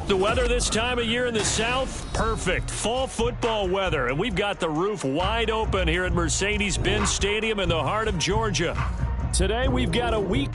The weather this time of year in the South, perfect. Fall football weather, and we've got the roof wide open here at Mercedes-Benz Stadium in the heart of Georgia. Today we've got a week.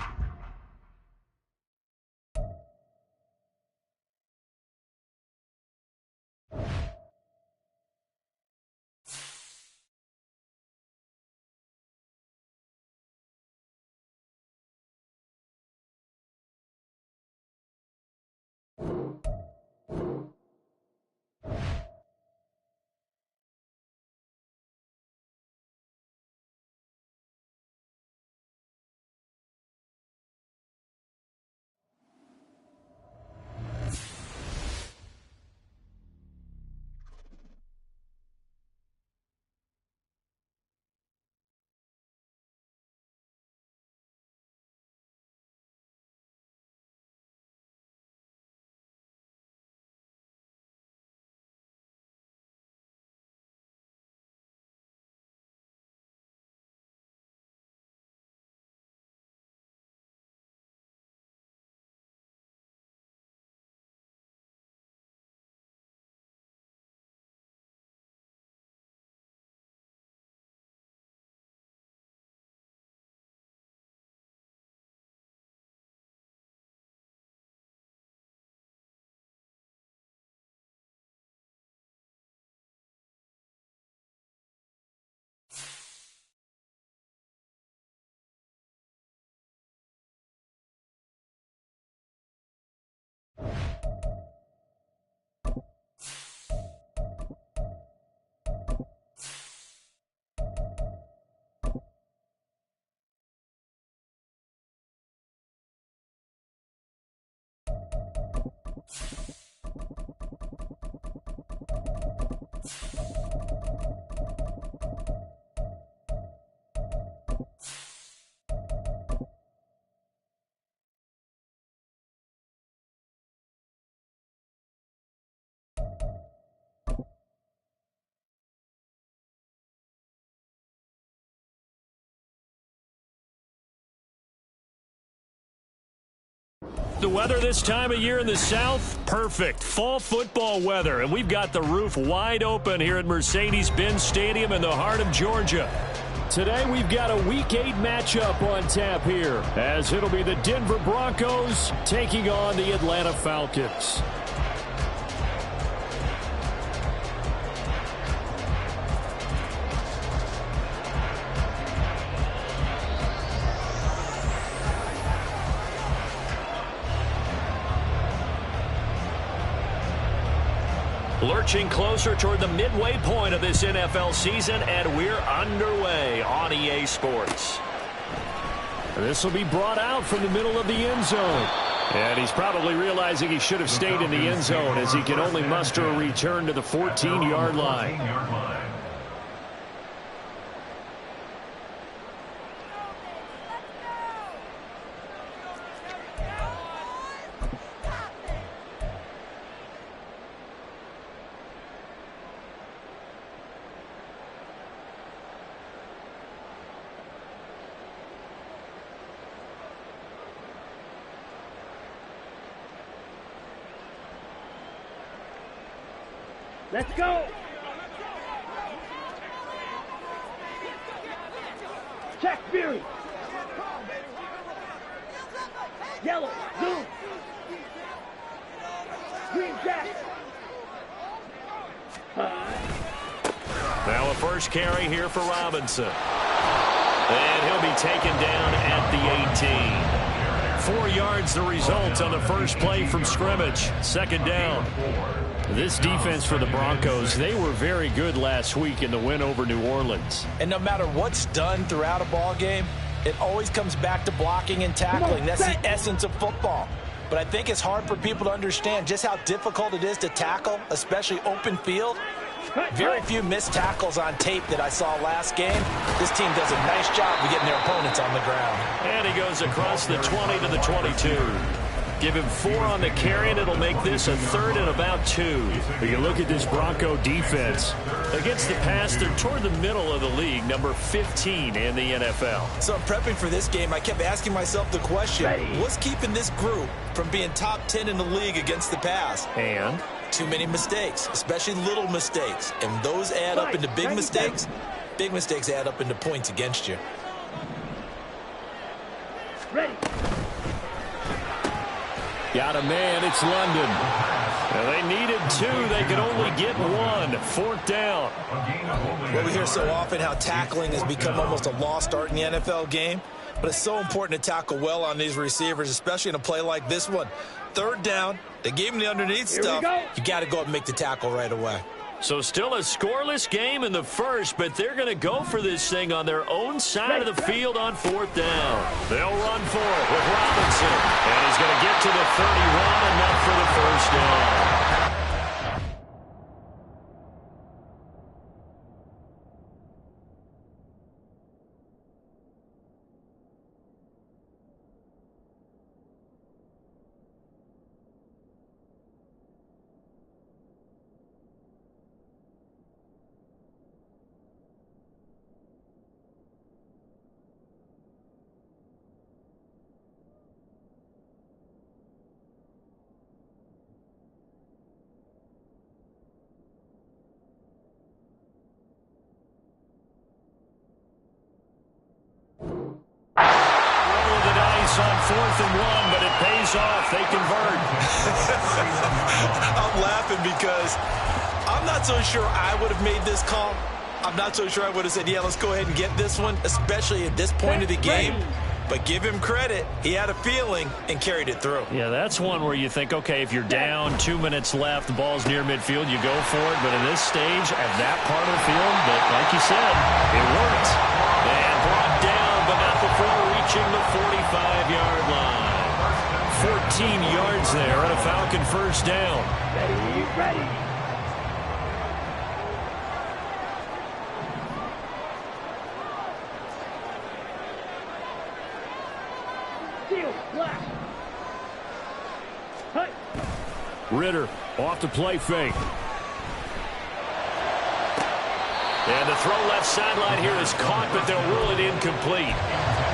The weather this time of year in the South, perfect. Fall football weather, and we've got the roof wide open here at Mercedes-Benz Stadium in the heart of Georgia. Today we've got a Week 8 matchup on tap here, as it'll be the Denver Broncos taking on the Atlanta Falcons. Lurching closer toward the midway point of this NFL season, and we're underway on EA Sports. This will be brought out from the middle of the end zone. And he's probably realizing he should have stayed in the end zone, as he can only muster a return to the 14-yard line. Let's go! Check Fury! Yellow, blue! Green jack! Now a first carry here for Robinson. And he'll be taken down at the 18. 4 yards the result on the first play from scrimmage. Second down. This defense for the Broncos, they were very good last week in the win over New Orleans. And no matter what's done throughout a ball game, it always comes back to blocking and tackling. That's the essence of football. But I think it's hard for people to understand just how difficult it is to tackle, especially open field. Very few missed tackles on tape that I saw last game. This team does a nice job of getting their opponents on the ground. And he goes across the 20 to the 22. Give him 4 on the carry, and it'll make this a 3rd and about 2. But you look at this Bronco defense. Against the pass, they're toward the middle of the league, number 15 in the NFL. So prepping for this game, I kept asking myself the question, what's keeping this group from being top 10 in the league against the pass? And? Too many mistakes, especially little mistakes. And those add up into big mistakes. Big mistakes add up into points against you. Ready. Got a man, it's London. Now they needed 2, they could only get 1. 4th down. Well, we hear so often how tackling has become almost a lost art in the NFL game, but it's so important to tackle well on these receivers, especially in a play like this one. 3rd down, they gave him the underneath stuff. You got to go up and make the tackle right away. So still a scoreless game in the first, but they're going to go for this thing on their own side of the field on 4th down. They'll run for it with Robinson. And he's going to get to the 31, enough for the first down. On 4th and 1, but it pays off. They convert. I'm laughing because I'm not so sure I would have made this call. I'm not so sure I would have said, yeah, let's go ahead and get this one, especially at this point of the game. But give him credit. He had a feeling and carried it through. Yeah, that's one where you think, okay, if you're down, 2 minutes left, the ball's near midfield, you go for it. But in this stage, at that part of the field, but like you said, it worked. And brought down, but not before reaching the 45-yard line. 14 yards there and a Falcon first down. Ready. Ritter off the play fake. And the throw left sideline here is caught, but they'll rule it incomplete.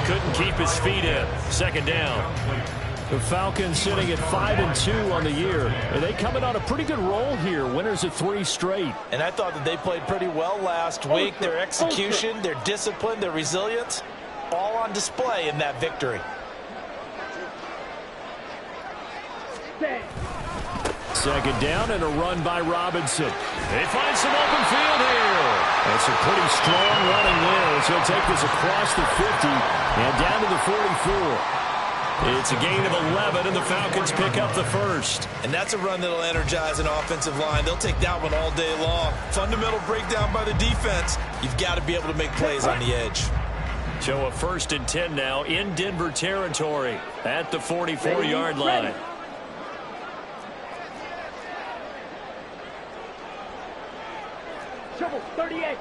Couldn't keep his feet in. 2nd down. The Falcons sitting at 5-2 on the year. And they coming on a pretty good roll here. Winners of 3 straight. And I thought that they played pretty well last week. Their execution, their discipline, their resilience, all on display in that victory. 2nd down and a run by Robinson. They find some open field here. That's a pretty strong running there. So he'll take this across the 50 and down to the 44. It's a gain of 11, and the Falcons pick up the first. And that's a run that'll energize an offensive line. They'll take that one all day long. Fundamental breakdown by the defense. You've got to be able to make plays on the edge. So a 1st and 10 now in Denver territory at the 44-yard line. Trouble, 38.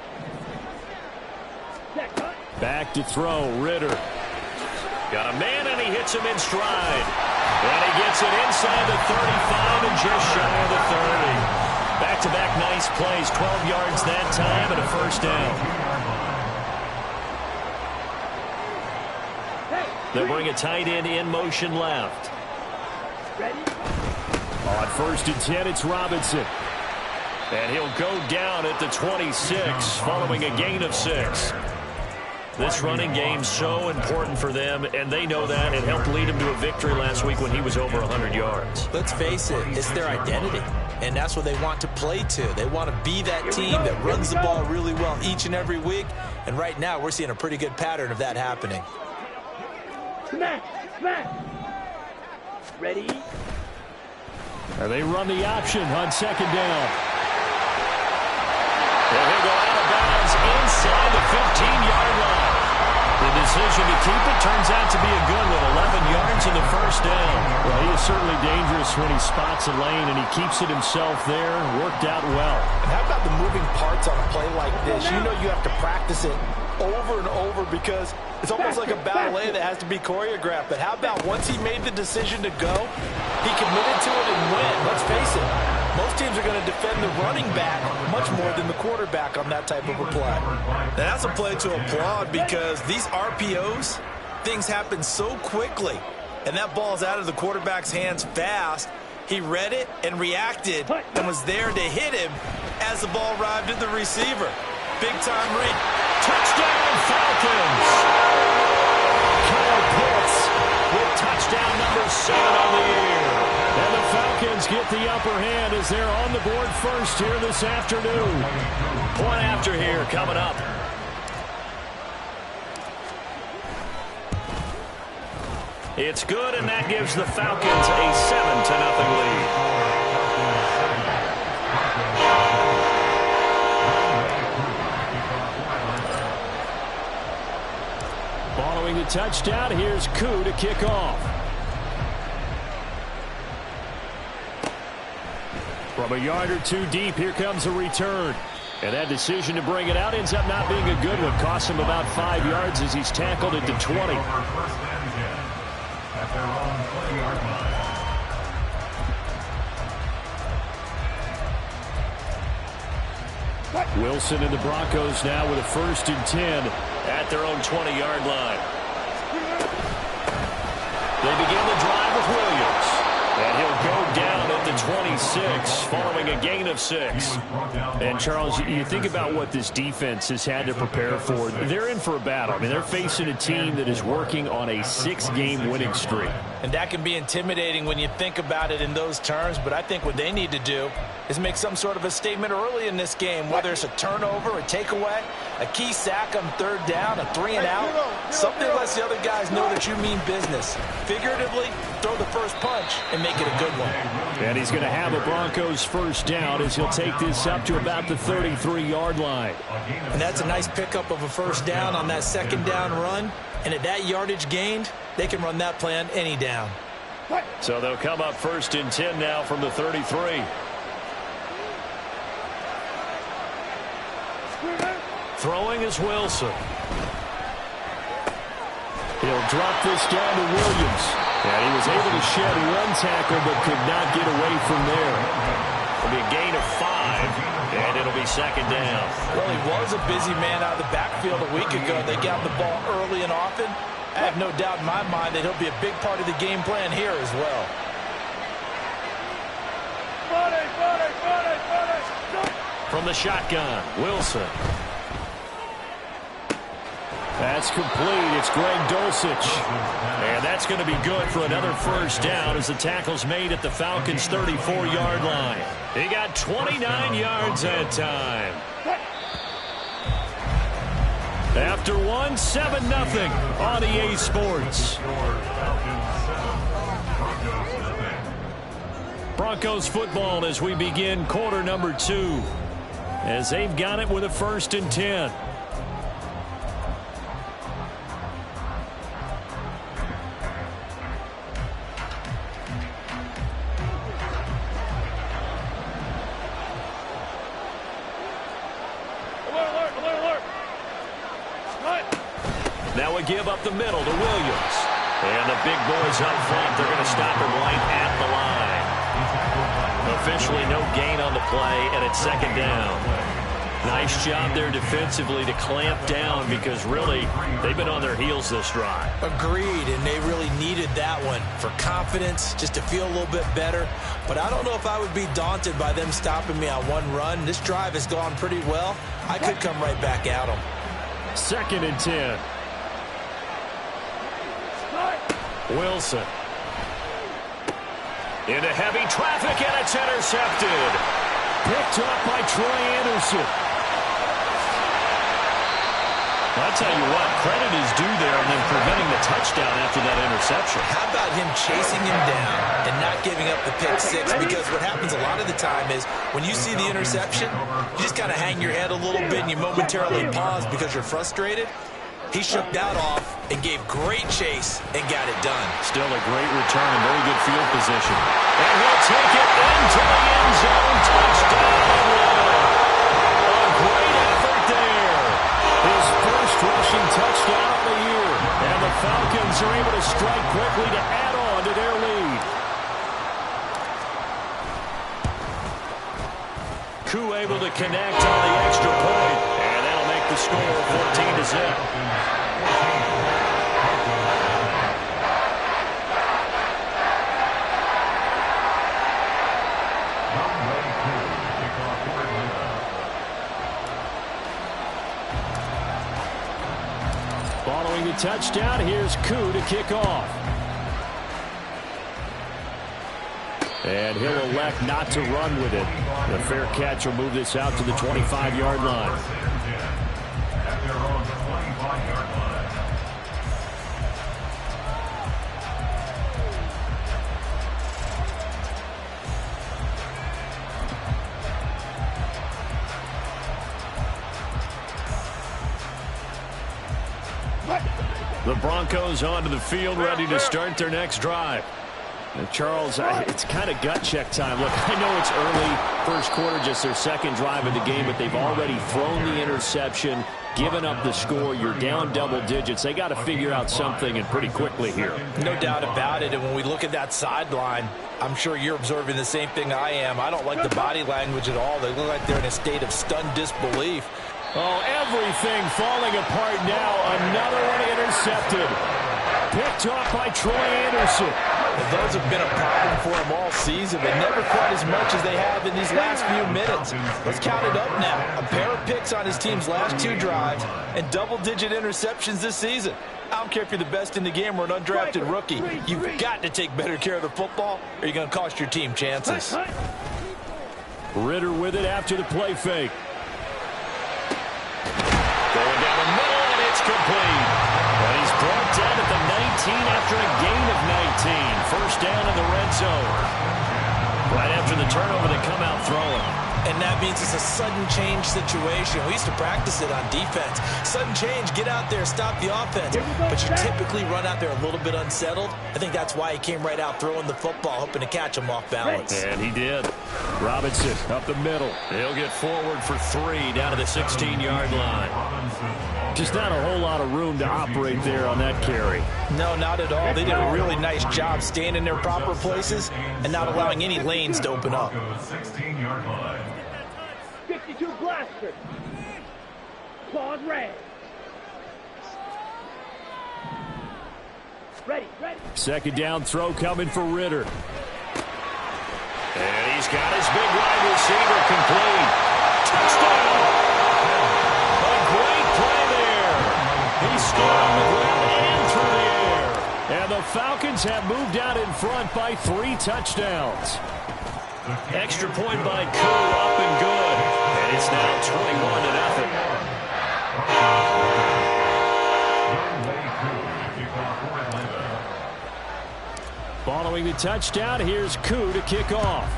Back to throw, Ritter. Got a man, and he hits him in stride. And he gets it inside the 35 and just shy of the 30. Back-to-back nice plays, 12 yards that time and a first down. They'll bring a tight end in motion left. Ready? On 1st and 10, it's Robinson. And he'll go down at the 26 following a gain of 6. This running game so important for them, and they know that. It helped lead them to a victory last week when he was over 100 yards. Let's face it, it's their identity, and that's what they want to play to. They want to be that team that runs the ball really well each and every week, and right now we're seeing a pretty good pattern of that happening. Smash! Ready? And they run the option on 2nd down. And he'll go out of bounds inside the 15-yard line. The decision to keep it turns out to be a good one. 11 yards in the first down. Well, he is certainly dangerous when he spots a lane, and he keeps it himself there. Worked out well. And how about the moving parts on a play like this? You know you have to practice it over and over because it's almost like a ballet that has to be choreographed. But how about once he made the decision to go, he committed to it and went. Let's face it, most teams are going to defend the running back much more than the quarterback on that type of a play. Now, that's a play to applaud because these RPOs, things happen so quickly. And that ball's out of the quarterback's hands fast. He read it and reacted and was there to hit him as the ball arrived at the receiver. Big-time read. Touchdown, Falcons! Kyle Pitts with touchdown number 7 on the year. And the Falcons get the upper hand as they're on the board first here this afternoon. Point after here coming up. It's good, and that gives the Falcons a 7-0 lead. Following the touchdown, here's Koo to kick off. From a yard or two deep, here comes a return. And that decision to bring it out ends up not being a good one. Costs him about 5 yards as he's tackled at the 20. Wilson and the Broncos now with a 1st and 10 at their own 20-yard line. They begin the drive with Williams. And he'll go down at the 26 following a gain of 6. And, Charles, you think about what this defense has had to prepare for. They're in for a battle. I mean, they're facing a team that is working on a 6-game winning streak. And that can be intimidating when you think about it in those terms. But I think what they need to do is make some sort of a statement early in this game, whether it's a turnover, a takeaway, a key sack on 3rd down, a 3-and-out, something that lets the other guys know that you mean business. Figuratively, throw the first punch and make it a good one. And he's going to have a Broncos 1st down as he'll take this up to about the 33-yard line. And that's a nice pickup of a 1st down on that 2nd down run. And at that yardage gained, they can run that play on any down. So they'll come up 1st and 10 now from the 33. Throwing is Wilson. He'll drop this down to Williams. And he was able to shed 1 tackle but could not get away from there. It'll be a gain of 5, and it'll be 2nd down. Well, he was a busy man out of the backfield a week ago. They got the ball early and often. I have no doubt in my mind that he'll be a big part of the game plan here as well. From the shotgun, Wilson. That's complete. It's Greg Dulcich. And that's going to be good for another 1st down as the tackle's made at the Falcons' 34-yard line. He got 29 yards that time. After 7-0 on EA Sports. Broncos football as we begin quarter number 2. As they've got it with a 1st and 10. Now a give up the middle to Williams. And the big boys up front, they're going to stop him right at the line. Officially no gain on the play, and it's 2nd down. Nice job there defensively to clamp down because really they've been on their heels this drive. Agreed, and they really needed that one for confidence, just to feel a little bit better. But I don't know if I would be daunted by them stopping me on 1 run. This drive has gone pretty well. I could come right back at them. 2nd and 10. Wilson. Into heavy traffic, and it's intercepted. Picked up by Troy Anderson. I'll tell you what, credit is due there and then preventing the touchdown after that interception. How about him chasing him down and not giving up the pick 6? Because what happens a lot of the time is when you see the interception, you just kind of hang your head a little bit and you momentarily pause because you're frustrated. He shook that off and gave great chase and got it done. Still a great return, very good field position. And he'll take it into the end zone. Touchdown. A great effort there. His first first rushing touchdown of the year. And the Falcons are able to strike quickly to add on to their lead. Koo able to connect on the extra point. And that'll make the score 14-0. Following the touchdown, here's Koo to kick off. And he'll elect not to run with it. The fair catch will move this out to the 25-yard line. The Broncos onto the field, ready to start their next drive. And Charles, it's kind of gut check time. Look, I know it's early, first quarter, just their second drive of the game, but they've already thrown the interception, given up the score. You're down double digits. They got to figure out something, and pretty quickly here. No doubt about it. And when we look at that sideline, I'm sure you're observing the same thing I am. I don't like the body language at all. They look like they're in a state of stunned disbelief. Oh, everything falling apart now. Another one intercepted. Picked off by Troy Anderson. And those have been a problem for him all season, but never quite as much as they have in these last few minutes. Let's count it up now. A pair of picks on his team's last two drives and double-digit interceptions this season. I don't care if you're the best in the game or an undrafted rookie. You've got to take better care of the football or you're going to cost your team chances. Ritter with it after the play fake. Going down the middle, and it's complete. And he's brought down at the 19 after a gain of 19. First down in the red zone. Right after the turnover, they come out throwing. And that means it's a sudden change situation. We used to practice it on defense. Sudden change, get out there, stop the offense. But you typically run out there a little bit unsettled. I think that's why he came right out throwing the football, hoping to catch him off balance. And he did. Robinson up the middle. He'll get forward for 3 down to the 16-yard line. Just not a whole lot of room to operate there on that carry. No, not at all. They did a really nice job staying in their proper places and not allowing any lanes to open up. 52 blaster. Claws red. Ready. Second down throw coming for Ritter. And he's got his big wide receiver complete. Touchdown! A great play there. He's still on the ground and through the air. And the Falcons have moved out in front by 3 touchdowns. Extra point by Koo, up and good. And it's now 21-0. Following the touchdown, here's Koo to kick off.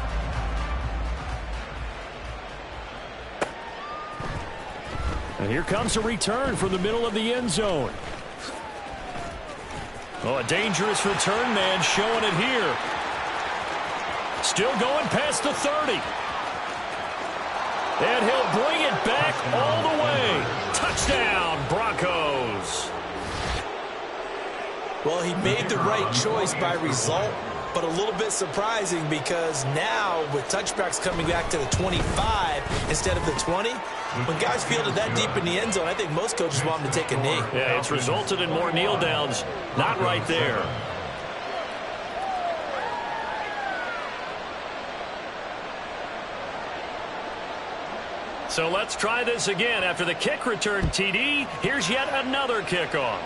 And here comes a return from the middle of the end zone. Oh, a dangerous return man showing it here. Still going past the 30. And he'll bring it back all the way. Touchdown, Broncos. Well, he made the right choice by result, but a little bit surprising because now with touchbacks coming back to the 25 instead of the 20, when guys fielded that deep in the end zone, I think most coaches want them to take a knee. Yeah, it's resulted in more kneel downs. Not right there. So let's try this again. After the kick return TD, here's yet another kickoff.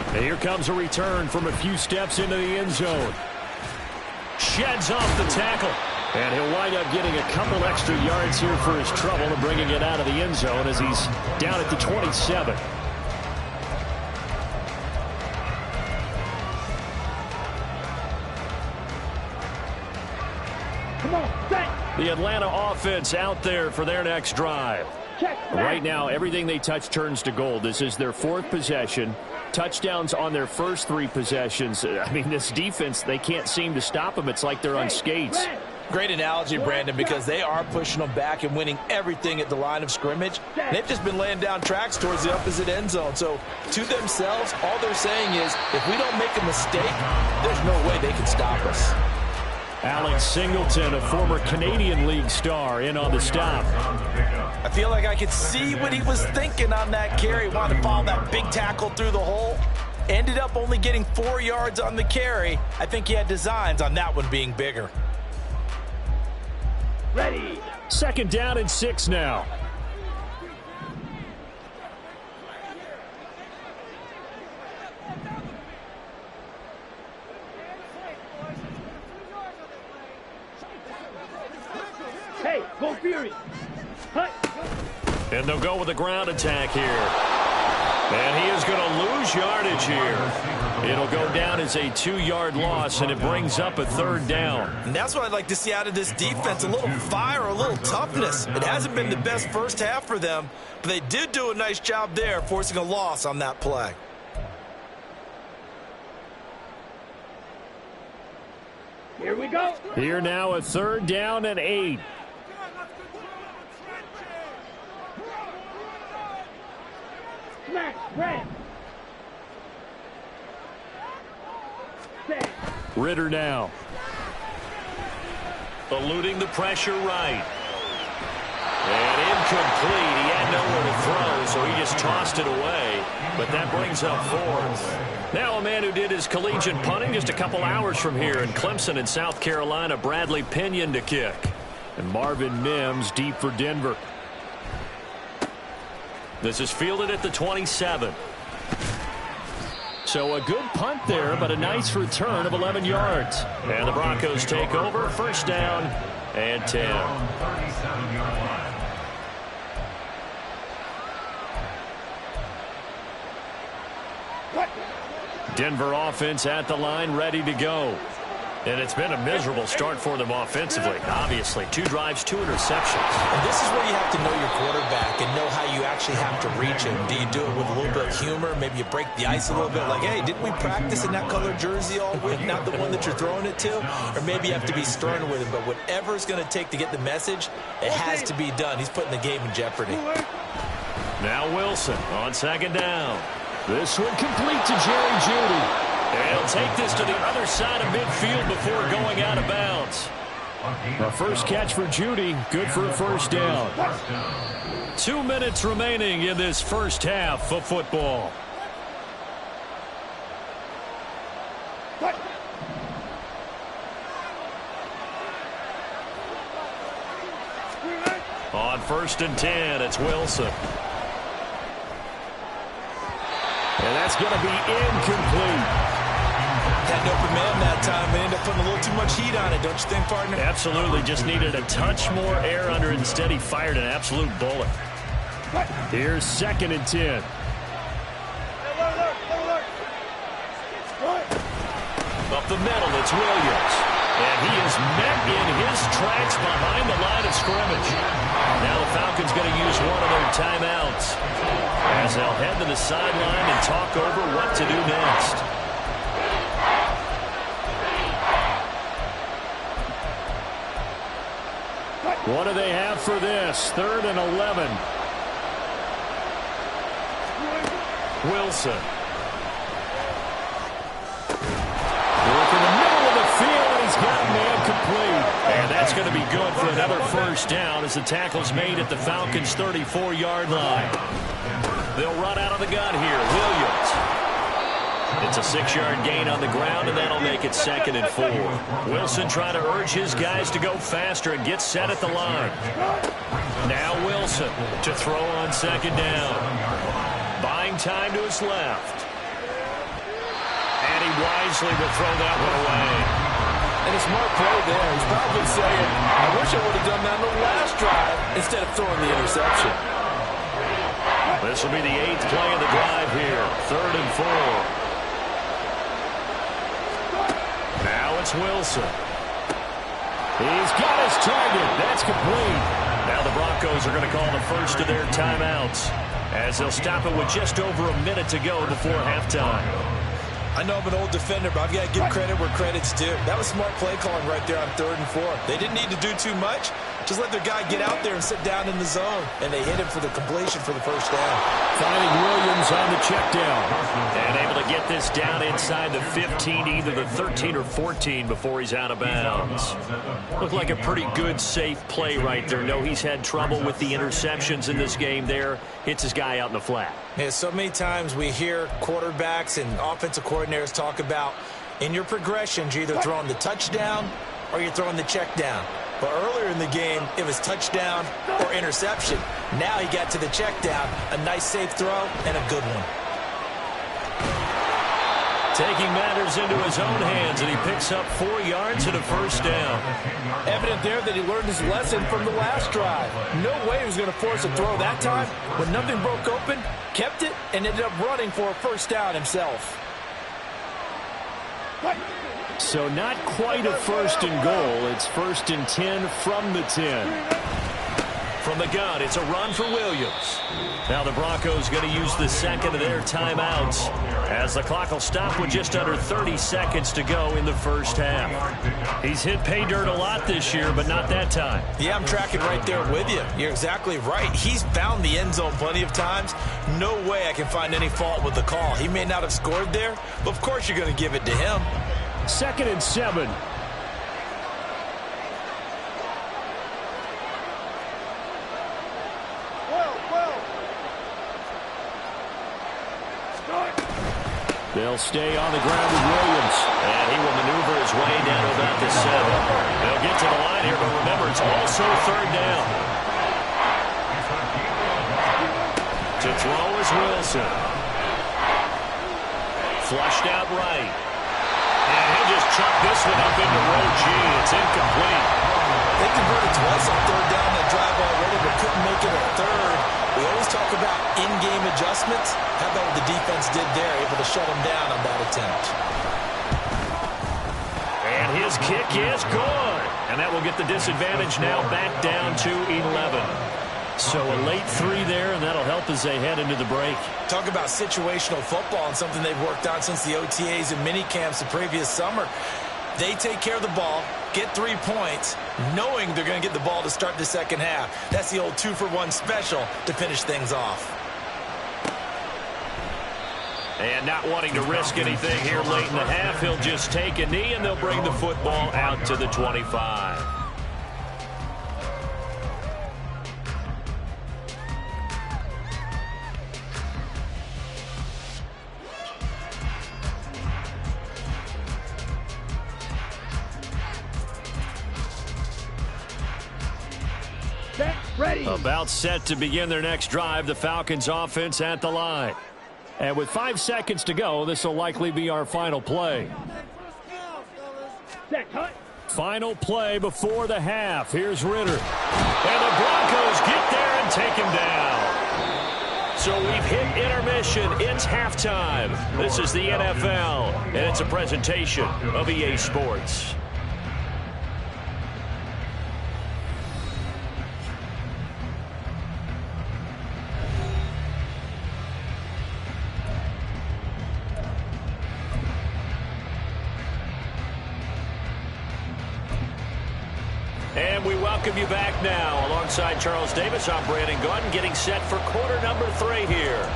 And here comes a return from a few steps into the end zone. Sheds off the tackle. And he'll wind up getting a couple extra yards here for his trouble and bringing it out of the end zone as he's down at the 27. Come on, set. The Atlanta offense out there for their next drive. Right now, everything they touch turns to gold. This is their 4th possession. Touchdowns on their first 3 possessions. I mean, this defense, they can't seem to stop them. It's like they're on skates. Great analogy, Brandon, because they are pushing them back and winning everything at the line of scrimmage. And they've just been laying down tracks towards the opposite end zone. So to themselves, all they're saying is, if we don't make a mistake, there's no way they can stop us. Alex Singleton, a former Canadian League star, in on the stop. I feel like I could see what he was thinking on that carry. Wanted to follow that big tackle through the hole. Ended up only getting 4 yards on the carry. I think he had designs on that one being bigger. Ready. 2nd down and 6 now. Hey, go Fury. Hut. And they'll go with a ground attack here. And he is going to lose yardage here. It'll go down as a 2-yard loss, and it brings up a 3rd down. And that's what I'd like to see out of this defense, a little fire, a little toughness. It hasn't been the best first half for them, but they did do a nice job there, forcing a loss on that play. Here we go. Here now, a 3rd down and 8. Smash, red. Set. Ritter now. Eluding the pressure right. And incomplete. He had nowhere to throw, so he just tossed it away. But that brings up 4th. Now a man who did his collegiate punting just a couple hours from here in Clemson in South Carolina, Bradley Pinion to kick. And Marvin Mims deep for Denver. This is fielded at the 27. So a good punt there, but a nice return of 11 yards. And the Broncos take over, 1st down and 10. Denver offense at the line, ready to go. And it's been a miserable start for them offensively. Obviously, 2 drives, 2 interceptions. And this is where you have to know your quarterback and know how you actually have to reach him. Do you do it with a little bit of humor? Maybe you break the ice a little bit, like, hey, didn't we practice in that color jersey all week, not the one that you're throwing it to? Or maybe you have to be stern with him. But whatever it's going to take to get the message, it has to be done. He's putting the game in jeopardy. Now Wilson on 2nd down. This one complete to Jerry Jeudy. And he'll take this to the other side of midfield before going out of bounds. The first catch for Jeudy, good for a 1st down. 2 minutes remaining in this first half of football. On 1st and 10, it's Wilson. And that's going to be incomplete. Had an open man that time. They ended up putting a little too much heat on it, don't you think, partner? Absolutely. Just needed a touch more air under it. Instead, he fired an absolute bullet. Here's 2nd and 10. Up the middle, it's Williams. And he is met in his tracks behind the line of scrimmage. Now the Falcons going to use one of their timeouts as they'll head to the sideline and talk over what to do next. What do they have for this? 3rd and 11. Wilson. Work in the middle of the field, and he's got a man complete. And that's going to be good for another 1st down as the tackle's made at the Falcons' 34-yard line. They'll run out of the gun here. Williams. It's a 6-yard gain on the ground, and that'll make it 2nd and 4. Wilson trying to urge his guys to go faster and get set at the line. Now Wilson to throw on 2nd down. Buying time to his left. And he wisely will throw that one away. And a smart play there. He's probably saying, I wish I would have done that on the last drive instead of throwing the interception. This will be the 8th play of the drive here. 3rd and 4. Now it's Wilson. He's got his target. That's complete. Now the Broncos are going to call the first of their timeouts as they'll stop it with just over a minute to go before halftime. I know I'm an old defender, but I've got to give credit where credit's due. That was smart play calling right there on 3rd and 4. They didn't need to do too much. Just let their guy get out there and sit down in the zone. And they hit him for the completion for the first down. Finding Williams on the check down. And able to get this down inside the 15, either the 13 or 14 before he's out of bounds. Looked like a pretty good, safe play right there. No, he's had trouble with the interceptions in this game there. Hits his guy out in the flat. Yeah, so many times we hear quarterbacks and offensive coordinators talk about in your progressions, you're either throwing the touchdown or you're throwing the check down. But earlier in the game, it was touchdown or interception. Now he got to the check down, a nice safe throw, and a good one. Taking matters into his own hands, and he picks up 4 yards and a first down. Evident there that he learned his lesson from the last drive. No way he was going to force a throw that time. When nothing broke open, kept it, and ended up running for a first down himself. So not quite a 1st and goal. It's 1st and 10 from the 10. From the gun, it's a run for Williams. Now the Broncos going to use the second of their timeouts as the clock will stop with just under 30 seconds to go in the first half. He's hit pay dirt a lot this year, but not that time. Yeah, I'm tracking right there with you. You're exactly right. He's found the end zone plenty of times. No way I can find any fault with the call. He may not have scored there, but of course you're going to give it to him. 2nd and 7. They'll stay on the ground with Williams. And he will maneuver his way down to about the 7. They'll get to the line here, but remember, it's also 3rd down. To throw is Wilson. Flushed out right. And he'll just chuck this one up into row G. It's incomplete. They converted twice on 3rd down that drive already, but couldn't make it a 3rd. We always talk about in-game adjustments. How about what the defense did there, able to shut him down on that attempt. And his kick is good. And that will get the disadvantage now back down to 11. So a late 3 there, and that'll help as they head into the break. Talk about situational football and something they've worked on since the OTAs and mini camps the previous summer. They take care of the ball, get 3 points, knowing they're going to get the ball to start the second half. That's the old 2-for-1 special to finish things off. And not wanting to risk anything here late in the half, he'll just take a knee, and they'll bring the football out to the 25. Ready. About set to begin their next drive, the Falcons offense at the line. And with 5 seconds to go, this will likely be our final play. Set, cut. Final play before the half. Here's Ritter. And the Broncos get there and take him down. So we've hit intermission. It's halftime. This is the NFL, and it's a presentation of EA Sports. And we welcome you back now. Alongside Charles Davis, I'm Brandon Gordon, getting set for quarter number 3 here.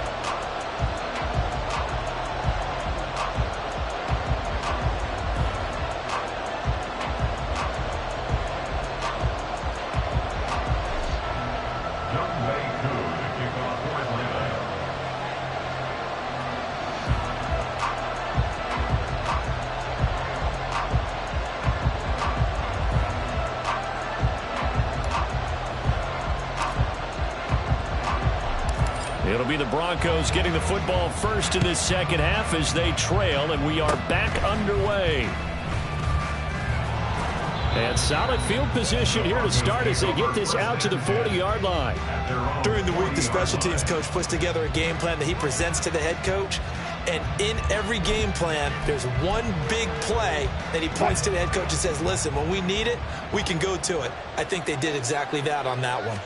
It'll be the Broncos getting the football first in this second half as they trail, and we are back underway. And solid field position here to start as they get this out to the 40-yard line. During the week, the special teams coach puts together a game plan that he presents to the head coach. And in every game plan, there's one big play that he points to the head coach and says, listen, when we need it, we can go to it. I think they did exactly that on that one.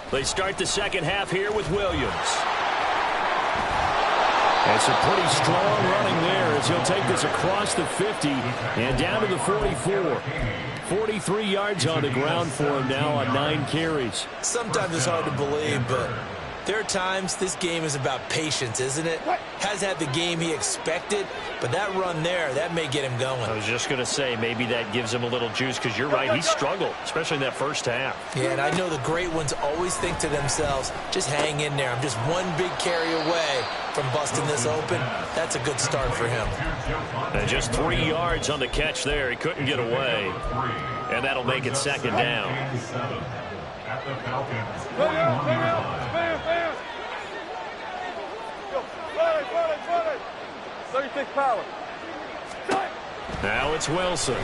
They start the second half here with Williams. And some pretty strong running there as he'll take this across the 50 and down to the 44. 43 yards on the ground for him now on 9 carries. Sometimes it's hard to believe, but there are times this game is about patience, isn't it? Has had the game he expected, but that run there, that may get him going. I was just going to say, maybe that gives him a little juice, because you're right, he struggled, especially in that first half. Yeah, and I know the great ones always think to themselves, just hang in there. I'm just one big carry away from busting this open. That's a good start for him. And just 3 yards on the catch there. He couldn't get away. And that'll make it second down. Now it's Wilson.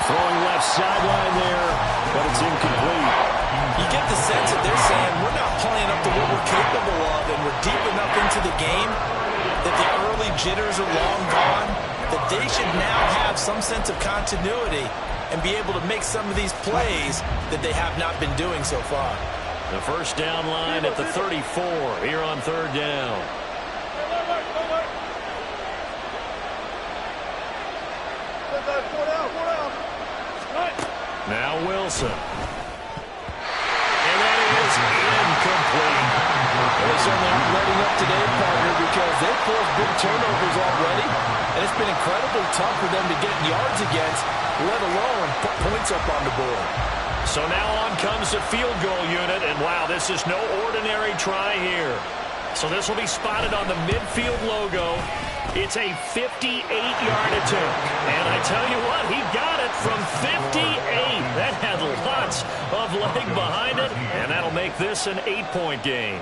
Throwing left sideline there, but it's incomplete. You get the sense that they're saying we're not playing up to what we're capable of, and we're deep enough into the game that the early jitters are long gone, that they should now have some sense of continuity and be able to make some of these plays that they have not been doing so far. The first down line at the 34 here on third down. Now Wilson. And that is incomplete. Well, they certainly aren't letting up today, partner, because they've forced big turnovers already, and it's been incredibly tough for them to get yards against, let alone put points up on the board. So now on comes the field goal unit, and wow, this is no ordinary try here. So this will be spotted on the midfield logo. It's a 58-yard attempt. And I tell you what, he got it from 58. That had lots of leg behind it, and that'll make this an 8-point game.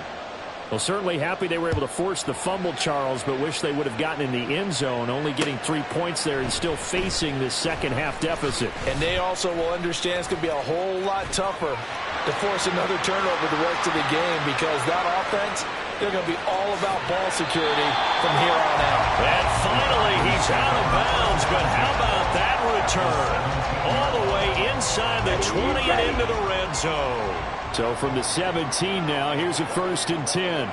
Well, certainly happy they were able to force the fumble, Charles, but wish they would have gotten in the end zone, only getting 3 points there and still facing this second-half deficit. And they also will understand it's going to be a whole lot tougher to force another turnover the rest of the game, because that offense, they're going to be all about ball security from here on out. And finally, he's out of bounds, but how about that return? All the way inside the 20 and into the red zone. So from the 17 now, here's a 1st and 10.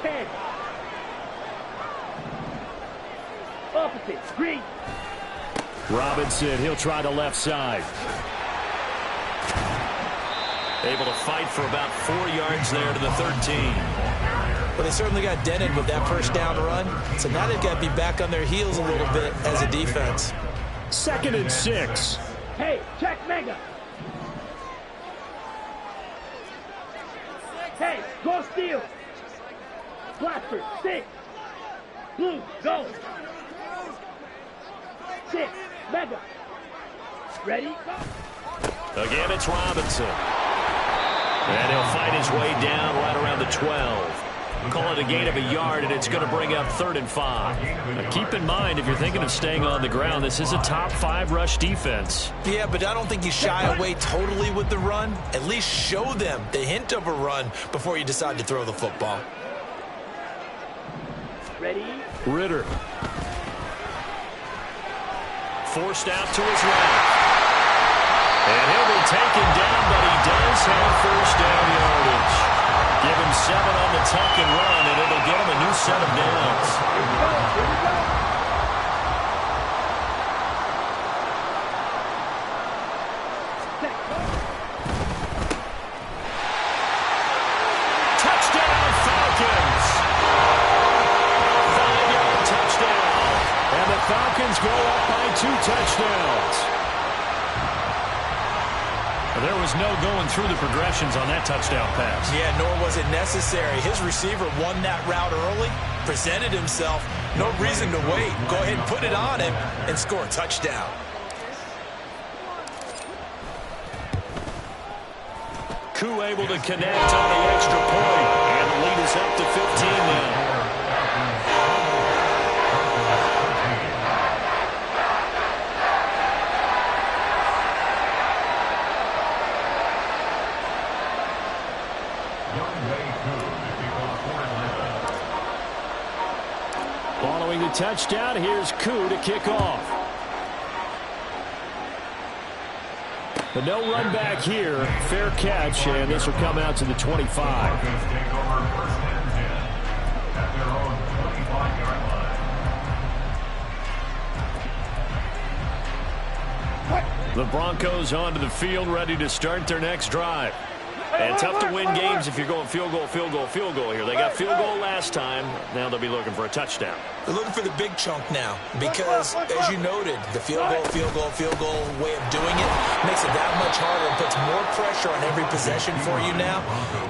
10. Opposite, green. Robinson, he'll try the left side. Able to fight for about 4 yards there to the 13. Well, they certainly got dented with that first down run, so now they've got to be back on their heels a little bit as a defense. 2nd and 6. Hey, check mega. Hey, go steal. Blaster, 6. Blue, go. 6, mega. Ready, go. Again, it's Robinson. And he'll fight his way down right around the 12. Call it a gain of a yard, and it's going to bring up 3rd and 5. Now, keep in mind, if you're thinking of staying on the ground, this is a top 5 rush defense. Yeah, but I don't think you shy away totally with the run. At least show them the hint of a run before you decide to throw the football. Ready? Ritter. Forced out to his left. And he'll be taken down, but he does have first down yardage. Give him 7 on the tuck and run, and it'll get him a new set of downs. Here we go. Touchdown, Falcons! 5-yard touchdown. And the Falcons go up by 2 touchdowns. There was no going through the progressions on that touchdown pass. Yeah, nor was it necessary. His receiver won that route early, presented himself. No reason to wait. Go ahead and put it on him and score a touchdown. Koo able to connect on the extra point. And the lead is up to 15 now. Following the touchdown, here's Koo to kick off. But no run back here. Fair catch, and this will come out to the 25. The Broncos onto the field, ready to start their next drive. And tough to win games if you're going field goal, field goal, field goal here. They got field goal last time. Now they'll be looking for a touchdown. They're looking for the big chunk now because, as you noted, the field goal way of doing it makes it that much harder and puts more pressure on every possession for you now.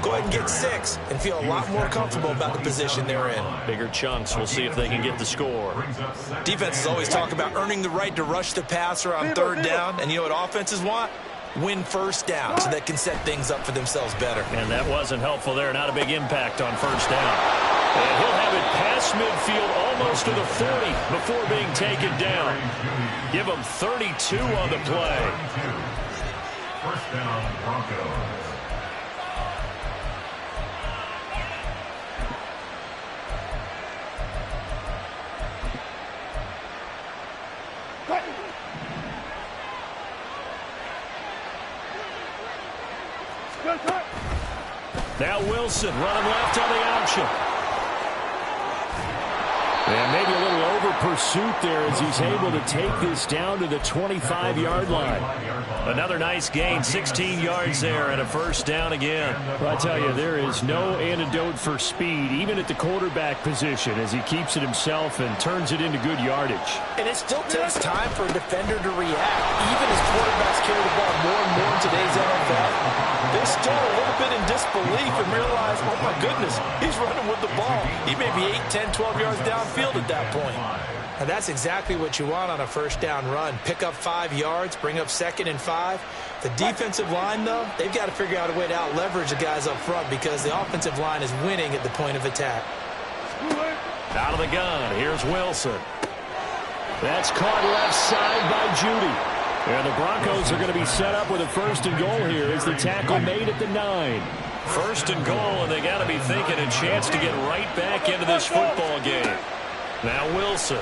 Go ahead and get 6 and feel a lot more comfortable about the position they're in. Bigger chunks. We'll see if they can get the score. Defenses always talk about earning the right to rush the passer on 3rd down, and you know what offenses want? Win first down so they can set things up for themselves better. And that wasn't helpful there. Not a big impact on first down. And he'll have it past midfield almost to the 40 before being taken down. Give him 32 on the play. First down, Broncos. Now Wilson running left on the option. And maybe a little over pursuit there as he's able to take this down to the 25-yard line. Another nice gain, 16 yards there and a first down again. Well, I tell you, there is no antidote for speed, even at the quarterback position, as he keeps it himself and turns it into good yardage. And it still takes time for a defender to react. Even as quarterbacks carry the ball more and more in today's NFL, they're still a little bit in disbelief and realize, oh my goodness, he's running with the ball. He may be 8, 10, 12 yards downfield at that point. And that's exactly what you want on a first down run. Pick up 5 yards, bring up 2nd and 5. The defensive line, though, they've got to figure out a way to out-leverage the guys up front because the offensive line is winning at the point of attack. Out of the gun, here's Wilson. That's caught left side by Judy. And the Broncos are going to be set up with a 1st and goal here as the tackle made at the 9. 1st and goal, and they got to be thinking a chance to get right back into this football game. Now Wilson.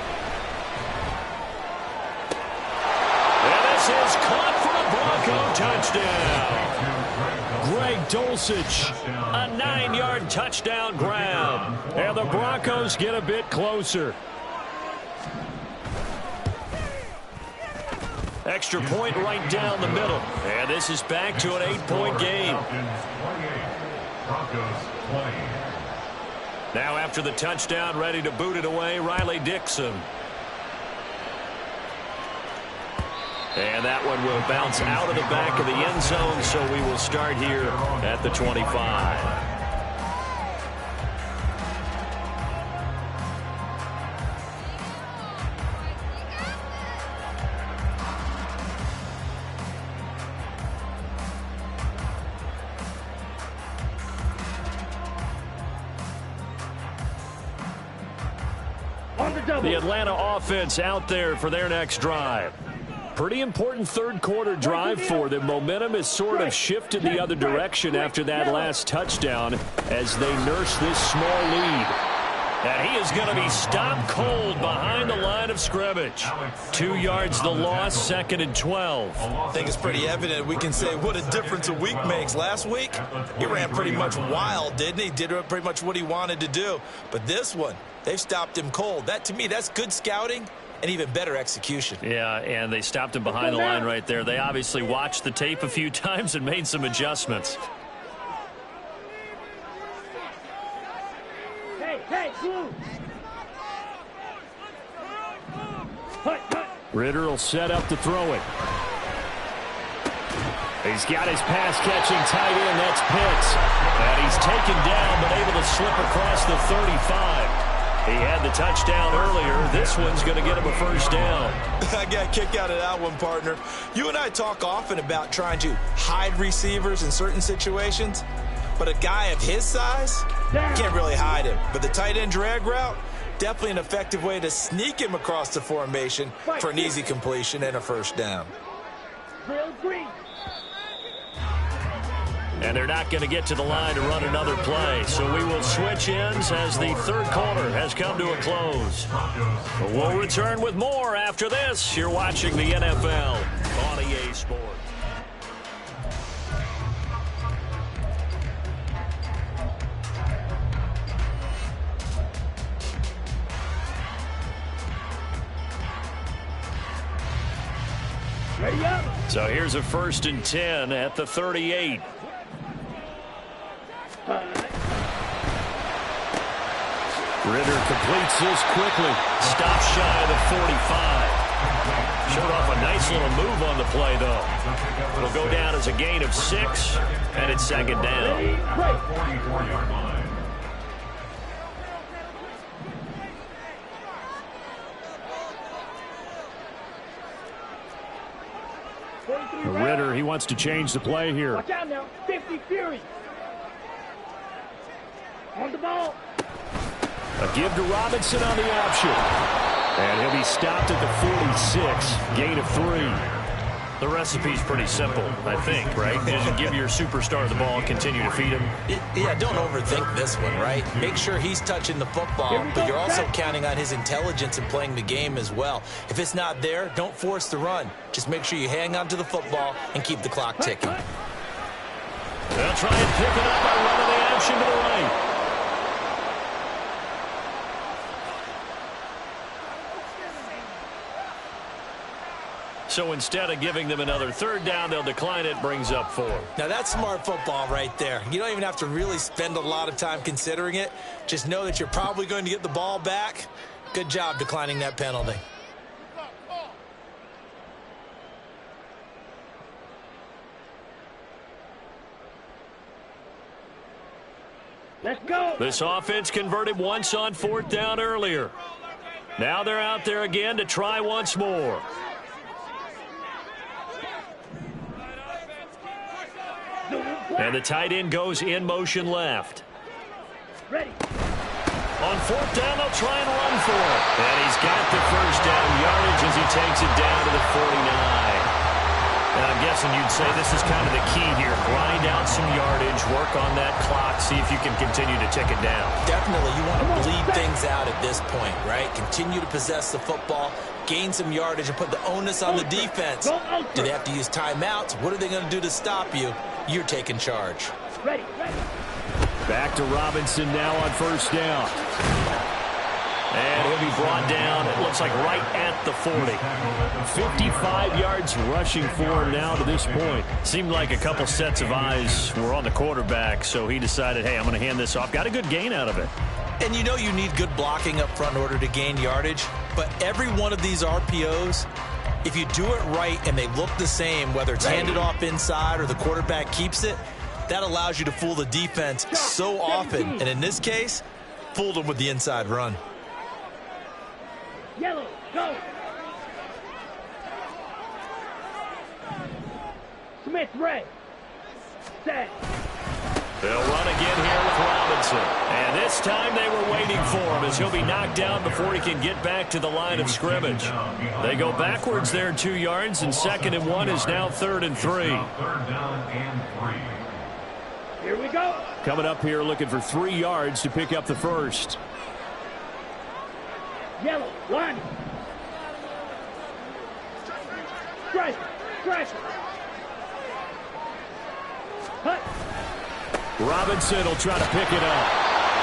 And this is caught for a Bronco touchdown. Greg Dulcich, a 9-yard touchdown grab. And the Broncos get a bit closer. Extra point right down the middle. And this is back to an 8-point game. Now after the touchdown, ready to boot it away, Riley Dixon. And that one will bounce out of the back of the end zone, so we will start here at the 25. The Atlanta offense out there for their next drive. Pretty important 3rd quarter drive for them. Momentum has sort of shifted the other direction after that last touchdown as they nurse this small lead. And he is going to be stopped cold behind the line of scrimmage. 2 yards the loss, 2nd and 12. I think it's pretty evident. We can say what a difference a week makes. Last week, he ran pretty much wild, didn't he? Did pretty much what he wanted to do. But this one, they've stopped him cold. That, to me, that's good scouting and even better execution. Yeah, and they stopped him behind the line right there. They obviously watched the tape a few times and made some adjustments. Hey, blue. Ritter will set up to throw it. He's got his pass-catching tight end. That's Pitts. And he's taken down, but able to slip across the 35. He had the touchdown earlier. This one's going to get him a first down. I got a kick out of that one, partner. You and I talk often about trying to hide receivers in certain situations, but a guy of his size, can't really hide him. But the tight end drag route, definitely an effective way to sneak him across the formation for an easy completion and a first down. And they're not going to get to the line to run another play. So we will switch ends as the 3rd quarter has come to a close. But we'll return with more after this. You're watching the NFL on EA Sports. Ready up. So here's a 1st and 10 at the 38. Ritter completes this quickly. Stops shy of the 45. Showed off a nice little move on the play, though. It'll go down as a gain of 6, and it's 2nd down. 44-yard line. Ritter, he wants to change the play here. Watch out now. 50 Fury. On the ball. A give to Robinson on the option. And he'll be stopped at the 46. Gain of 3. The recipe's pretty simple, I think, right? Just give your superstar the ball and continue to feed him. Yeah, don't overthink this one, right? Make sure he's touching the football, but you're also counting on his intelligence and playing the game as well. If it's not there, don't force the run. Just make sure you hang on to the football and keep the clock ticking. They'll try and pick it up by running the option to the right. So instead of giving them another 3rd down, they'll decline it, brings up 4. Now that's smart football right there. You don't even have to really spend a lot of time considering it. Just know that you're probably going to get the ball back. Good job declining that penalty. Let's go. This offense converted once on 4th down earlier. Now they're out there again to try once more. And the tight end goes in motion left. Ready. On 4th down, they'll try and run for it. And he's got the 1st down yardage as he takes it down to the 49. And I'm guessing you'd say this is kind of the key here. Grind out some yardage, work on that clock, see if you can continue to tick it down. Definitely, you want to bleed things out at this point, right? Continue to possess the football, gain some yardage, and put the onus on the defense. Do they have to use timeouts? What are they going to do to stop you? You're taking charge. Ready. Back to Robinson now on 1st down. And he'll be brought down, it looks like right at the 40. 55 yards rushing for him now to this point. Seemed like a couple sets of eyes were on the quarterback, so he decided, hey, I'm going to hand this off. Got a good gain out of it. And you know you need good blocking up front in order to gain yardage, but every one of these RPOs, if you do it right and they look the same, whether it's handed off inside or the quarterback keeps it, that allows you to fool the defense so often. And in this case, fooled them with the inside run. Yellow, go. Smith, red. Set. They'll run again here with Robinson. And this time they were waiting for him as he'll be knocked down before he can get back to the line of scrimmage. They go backwards there 2 yards, and 2nd and 1 is now 3rd and 3. 3rd down and 3. Here we go. Coming up here looking for 3 yards to pick up the 1st. Yellow, 1. Strike. Hut. Robinson will try to pick it up.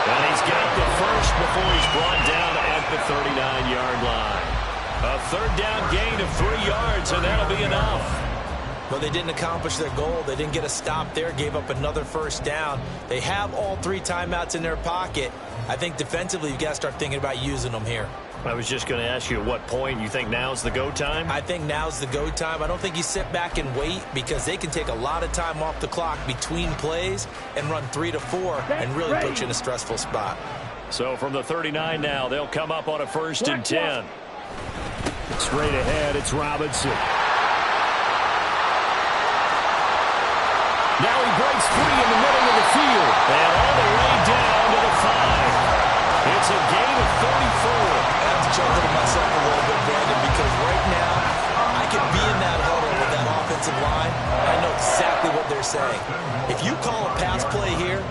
And he's got the 1st before he's brought down at the 39-yard line. A 3rd down gain of 3 yards, and that'll be enough. Well, they didn't accomplish their goal. They didn't get a stop there, gave up another 1st down. They have all 3 timeouts in their pocket. I think defensively you've got to start thinking about using them here. I was just going to ask you at what point you think now's the go time? I think now's the go time. I don't think you sit back and wait because they can take a lot of time off the clock between plays and run 3 to 4 and really put you in a stressful spot. So from the 39 now, they'll come up on a 1st and 10. Straight ahead, it's Robinson. Now he breaks free in the middle of the field. And all the way down to the 5. It's a gain of 34. I'm chuckling to myself a little bit, Brandon, because right now I could be in that huddle with that offensive line. I know exactly what they're saying. If you call a pass play here,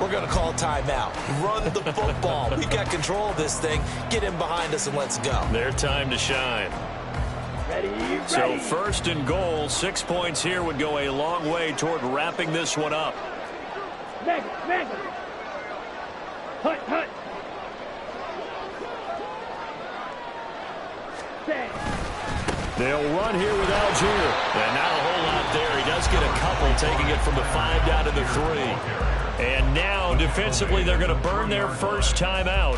we're going to call timeout. Run the football. We've got control of this thing. Get in behind us and let's go. Their time to shine. Ready. So 1st and goal, 6 points here would go a long way toward wrapping this one up. Mega. Hut. They'll run here with Algier. And not a whole lot there. He does get a couple, taking it from the 5 down to the 3. And now, defensively, they're going to burn their first time out.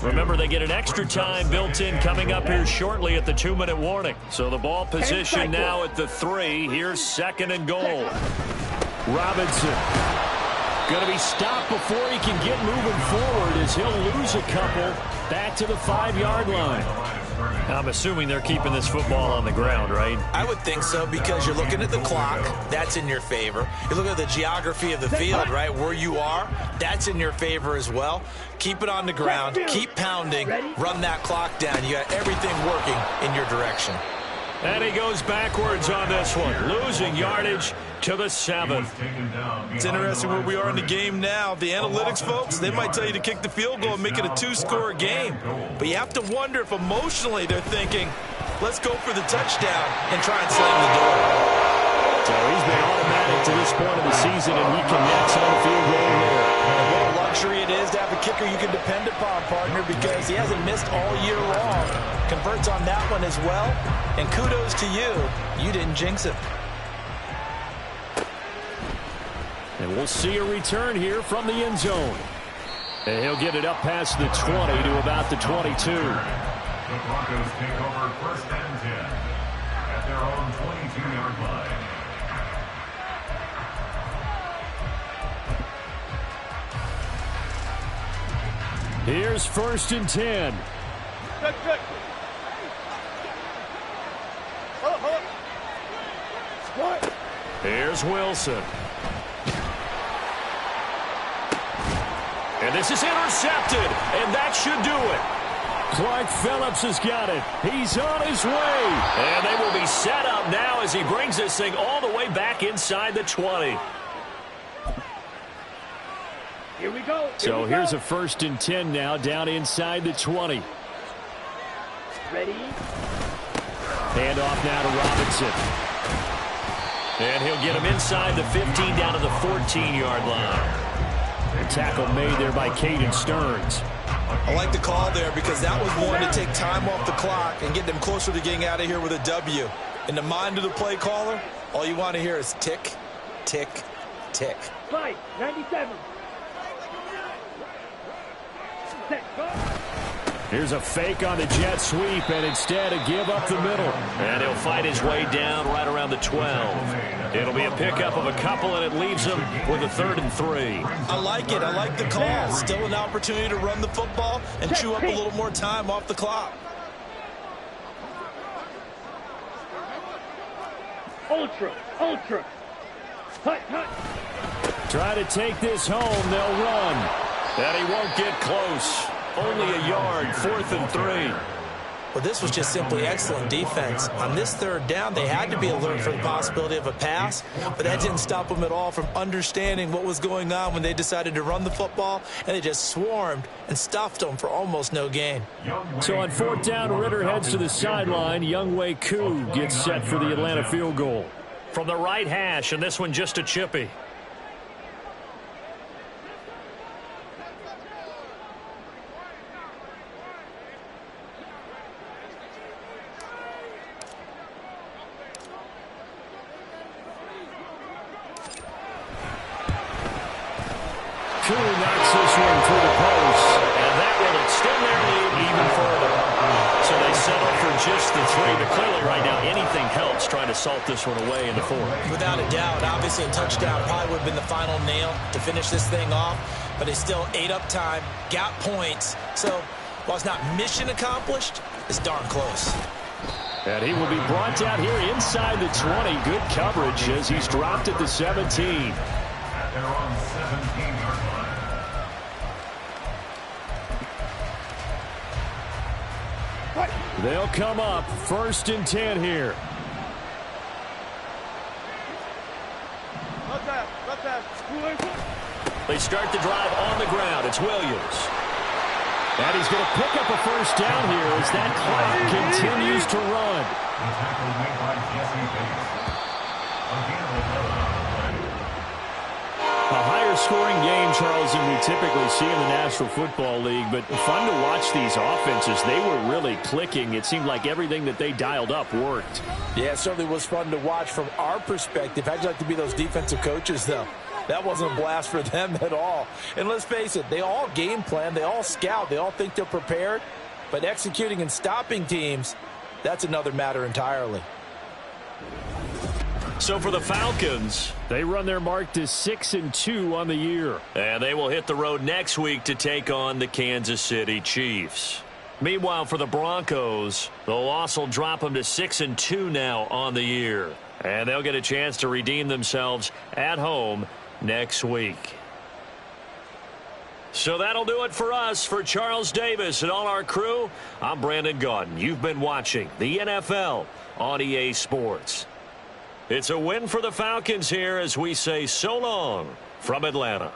Remember, they get an extra time built in coming up here shortly at the 2-minute warning. So the ball position now at the 3. Here's 2nd and goal. Robinson going to be stopped before he can get moving forward as he'll lose a couple back to the 5-yard line. I'm assuming they're keeping this football on the ground, right? I would think so, because you're looking at the clock. That's in your favor. You look at the geography of the field, right? Where you are, that's in your favor as well. Keep it on the ground. Keep pounding. Run that clock down. You got everything working in your direction. And he goes backwards on this one, losing yardage to the 7. It's interesting where we are in the game now. The analytics folks, they might tell you to kick the field goal and make it a 2-score game. But you have to wonder if emotionally they're thinking, let's go for the touchdown and try and slam the door. So he's been automatic to this point of the season, and he connects on the field goal there. What a luxury it is to have a kicker you can depend upon, partner, because he hasn't missed all year long. Converts on that one as well. And kudos to you. You didn't jinx it. And we'll see a return here from the end zone. And he'll get it up past the 20 to about the 22. The Broncos take over 1st and 10 at their own 22-yard line. Here's 1st and 10. Good. What? Here's Wilson. And this is intercepted, and that should do it. Clark Phillips has got it. He's on his way. And they will be set up now as he brings this thing all the way back inside the 20. Here we go. So here's a 1st and 10 now, down inside the 20. Ready? Hand off now to Robinson. And he'll get him inside the 15 down to the 14-yard line. A tackle made there by Caden Stearns. I like the call there, because that was one to take time off the clock and get them closer to getting out of here with a W. In the mind of the play caller, all you want to hear is tick, tick, tick. Slide, 97. Set, go. Here's a fake on the jet sweep, and instead a give up the middle. And he'll fight his way down right around the 12. It'll be a pickup of a couple, and it leaves him with a 3rd and 3. I like it. I like the call. Still an opportunity to run the football and chew up a little more time off the clock. Ultra. Hut. Try to take this home. They'll run. And he won't get close. Only a yard, 4th and 3. Well, this was just simply excellent defense. On this 3rd down, they had to be alert for the possibility of a pass, but that didn't stop them at all from understanding what was going on when they decided to run the football, and they just swarmed and stuffed them for almost no gain. So on 4th down, Ritter heads to the sideline. wk8 gets set for the Atlanta field goal. From the right hash, and this one just a chippy. Knocks this one through the post, and that will extend their lead even further. So they settle for just the 3, but clearly right now anything helps trying to salt this one away in the 4th. Without a doubt, obviously a touchdown probably would have been the final nail to finish this thing off, but they still ate up time, got points. So while it's not mission accomplished, it's darn close. And he will be brought down here inside the 20. Good coverage as he's dropped at the 17. At their own 17-yard line. They'll come up 1st and 10 here. They start the drive on the ground. It's Williams. And he's going to pick up a 1st down here as that clock continues to run. The tackle made by Jesse Bates. Again, A higher low-scoring game, Charles, than we typically see in the National Football League, but fun to watch these offenses. They were really clicking. It seemed like everything that they dialed up worked. Yeah, it certainly was fun to watch from our perspective. How'd you like to be those defensive coaches, though? That wasn't a blast for them at all. And let's face it, they all game plan, they all scout, they all think they're prepared, but executing and stopping teams, that's another matter entirely. So for the Falcons, they run their mark to 6-2 on the year. And they will hit the road next week to take on the Kansas City Chiefs. Meanwhile, for the Broncos, the loss will drop them to 6-2 now on the year. And they'll get a chance to redeem themselves at home next week. So that'll do it for us. For Charles Davis and all our crew, I'm Brandon Gaudin. You've been watching the NFL on EA Sports. It's a win for the Falcons here as we say so long from Atlanta.